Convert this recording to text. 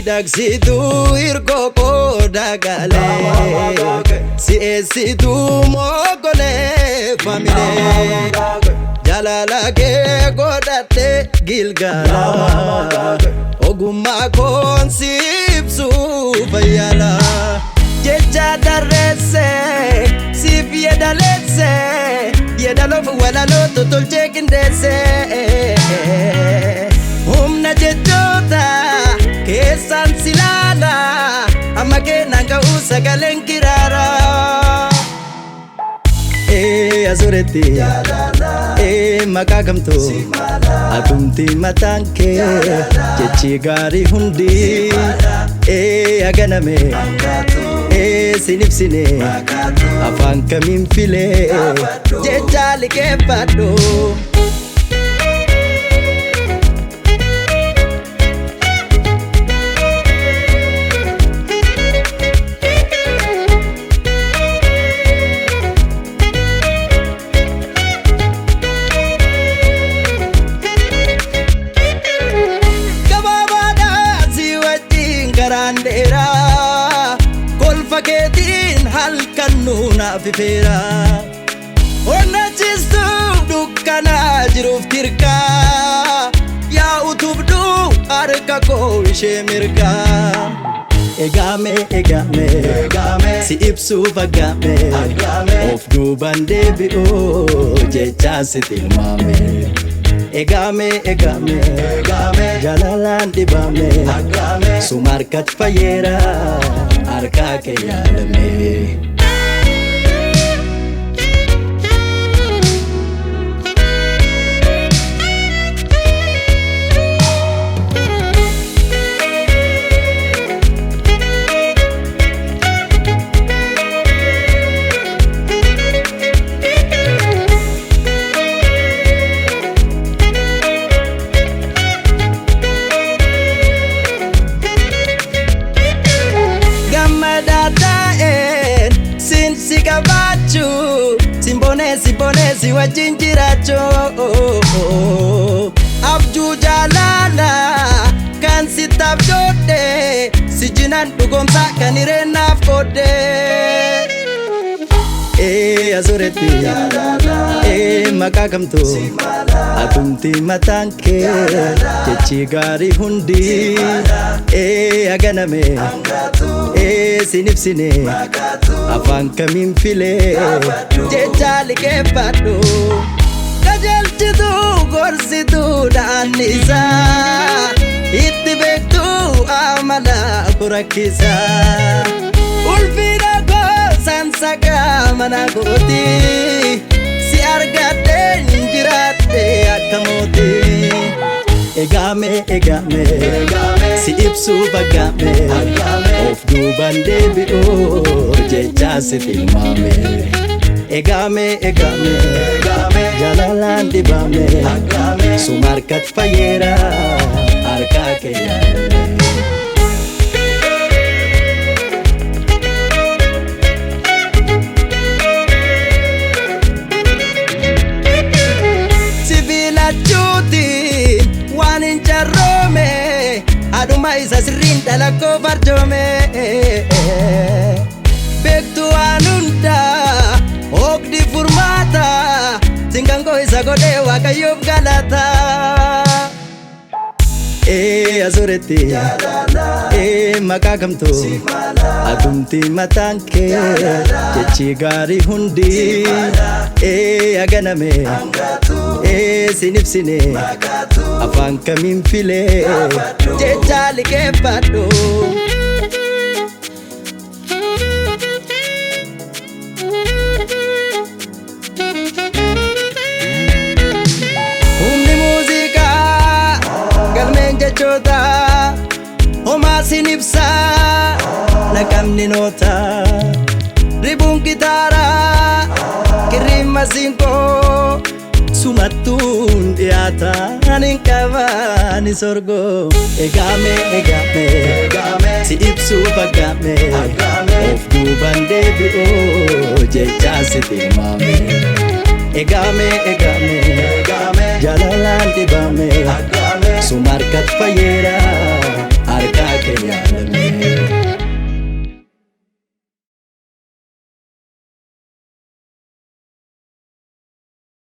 miidhagsitu hirkoo dagalee si'eessitu mogolee familee jaalala kee godhadhee gilgaala ogummaa koon si ibsuu fayyala jecha darreessee siif yeedaleessee yeedaloof walaloo tolchee qindeessee humna jechoota keessaan si laala amma keenan ka'uu sagaleen kiraara azuretti maqaa kamtu atumti mataan kee jechi gaarii hundi aganame sin ibsine afaan kamiin filee jecha liqeeffadhu Kolfakeetiin halkan nuunaaf ifeera onnachiistuuf dukkanaa jiruuf tirkaa yaa utubduu harka koo ishee mirgaa egaame si ibsuuf aggaame of duuban deebi'oo jechaan si tilmaame Egame jalalaan dhibame suma harkatti fayyeera harkaa kee yaalame Simbonesi wajjin jiraachuu abjuu jaalala kan si taabjoodhe si jinaan dhugoomsa kan ireennaaf qoodhe azuretti maqaa kamtu atumti mataan kee jechi gaarii hundi aganame sin ibsine afaan kamiin filee jecha liqeeffadhu qajeelchitu gorsitu dhaannisa itti beektu amala kurakkisa ulfina goosaan sagaa mana kooti si argadheen jiraadhe akka mootii Egame si ibsuuf aggaame of duuban deebi'oo jechaa si tilmaame Egame jalalaan dhibame suma harkatti fayyeera harkaa kee yaalame waan hin jarroome aduma isa sirriin dalakkoo farjoome beektu waan hunda oogdi furmaata sinkangoo isa godhee waaqayyoof galata azuretti maqaa kamtu atumti mataan kee jechi gaarii hundi aganame sin ibsine afaan kamiin filee jecha liqeeffadhu humni muuziqaa galmeen jechoota homaa sin ibsaa naqamni noota ribuun gitaaraa kirriin masiinqoo sumattuun dhiyaataan hin qabaani sorgo egame si ibsuuf aggaame of duuban deebi'oo jechaa si tilmaame egame jalalaan dhibame suma harkatti fayyeera harkaa kee yaalame.